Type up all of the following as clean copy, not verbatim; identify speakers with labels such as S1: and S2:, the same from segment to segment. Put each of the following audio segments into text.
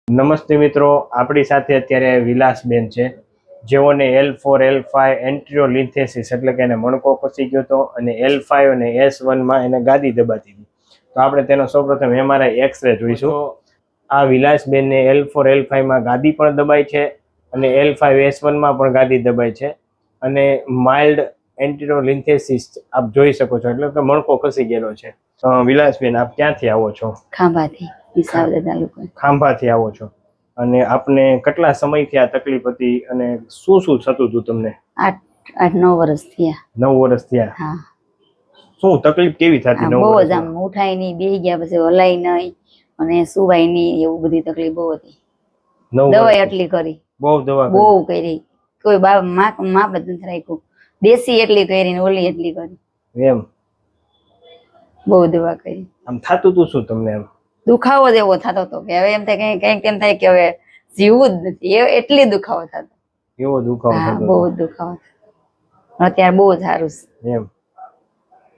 S1: નમસ્તે મિત્રો, આપણી સાથે અત્યારે વિલાસબેન છે, જેઓને L4 L5 એન્ટ્રીઓલિન્થેસિસ એટલે કે એને મણકો ખસી ગયો હતો અને L5 અને S1 માં એને ગાદી દબાતી હતી. તો આપણે તેનો સૌપ્રથમ MRI એક્સરે જોઈશું. આ વિલાસબેનને L4 L5 માં ગાદી પણ દબાઈ છે અને L5 S1 માં પણ ગાદી દબાઈ છે અને માઇલ્ડ એન્ટ્રીઓલિન્થેસિસ આપ જોઈ શકો છો, એટલે કે મણકો ખસી ગયેલો છે. વિલાસબેન, આપ ક્યાંથી આવો છો?
S2: ખાંભાથી, વિસાવદર તાલુકો.
S1: ખાંભાથી આવો છો અને આપને કેટલા સમયથી આ તકલીફ હતી અને શું શું થતું હતું તમને?
S2: 8-9 વર્ષ થયા.
S1: 9 વર્ષ થયા.
S2: હા.
S1: શું તકલીફ કેવી થતી? 9
S2: બહુ
S1: વર્ષ
S2: જ આમ ઉઠાય નહીં, બેહી ગયા પછી હલાય નહીં અને સુવાય નહીં, એવું બધી તકલીફ બહુ હતી. દવાઈ એટલી કરી, બહુ કરી, કોઈ માપ જ નથી રાખ્યું. દેશી એટલી કરી ને ઓલી એટલી કરી.
S1: એમ
S2: બહુ દવા કરી.
S1: આમ થાતું હતું શું તમને? એમ
S2: દુખાવો જ એવો થતો હતો કે હવે એમ થાય કઈક એમ થાય કે હવે જીવવું જ નથી, એટલી દુખાવો થતો.
S1: એવો દુખાવો થતો?
S2: બહુ દુખાવો. અત્યારે બહુ સારું છે.
S1: એમ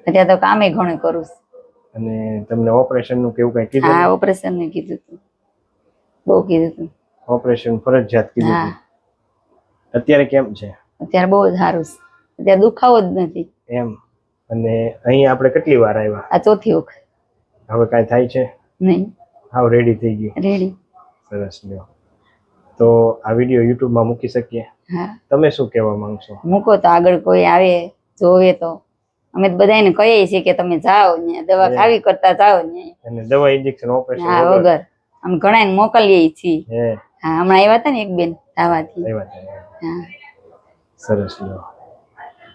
S2: અત્યારે તો કામે ઘણું કરું.
S1: અને તમને ઓપરેશન નું કેવું કઈ કીધું?
S2: હા, ઓપરેશન નું કીધું હતું, બહુ કીધું હતું.
S1: ઓપરેશન ફરજિયાત કીધું હતું. અત્યારે કેમ છે?
S2: અત્યારે બહુ સારું છે, અત્યારે દુખાવો જ નથી.
S1: એમ. અને અહીં આપણે કેટલી વાર આવ્યા?
S2: આ ચોથી વખત.
S1: હવે કાંઈ થાય છે?
S2: નહીં.
S1: હાવ રેડી થઈ ગયું?
S2: રેડી.
S1: સરસ. લ્યો, તો આ વિડીયો YouTube માં મૂકી શકીએ?
S2: હા.
S1: તમે શું કહેવા માંગશો?
S2: મૂકો તો આગળ કોઈ આવે જોવે તો અમે બધાને કહીએ છીએ કે તમે જાઓ ને દવા ખાવી કરતા જાઓ ને. અને
S1: દવા ઇન્જેક્શન ઓપરેશન
S2: વગર અમે ઘણાને મોકલીએ છીએ. હા, હમણાં આવ્યા હતા ને એક બેન દાવાથી. હા.
S1: સરસ. લ્યો,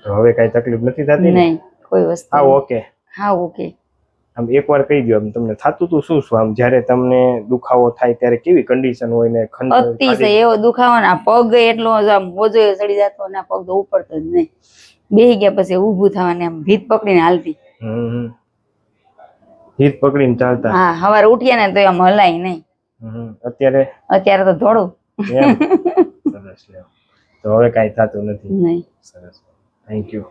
S1: તો હવે કઈ તકલીફ નથી થતી?
S2: નહીં, કોઈ વસ્તુ.
S1: હા, ઓકે.
S2: હા, ઓકે.
S1: આમ એકવાર કહી દો, આમ તમને થાતું હતું શું શું? આમ જ્યારે તમને દુખાવો થાય ત્યારે કેવી કન્ડિશન હોય ને?
S2: અતિશય એવો દુખાવો ને પગ એટલો આમ મોજો ચડી જતો ને પગ તો ઉપડતો જ નહીં. બેહી ગયા પછી ઊભું થવાને આમ ભીત પકડીને હાલતી.
S1: ભીત પકડીને ચાલતા?
S2: હા, સવારે ઉઠીએ ને તો આમ હલાય નહીં. અત્યારે તો થોડું.
S1: સરસ. તો હવે કાંઈ થતું નથી?
S2: નહીં.
S1: સરસ. Thank you.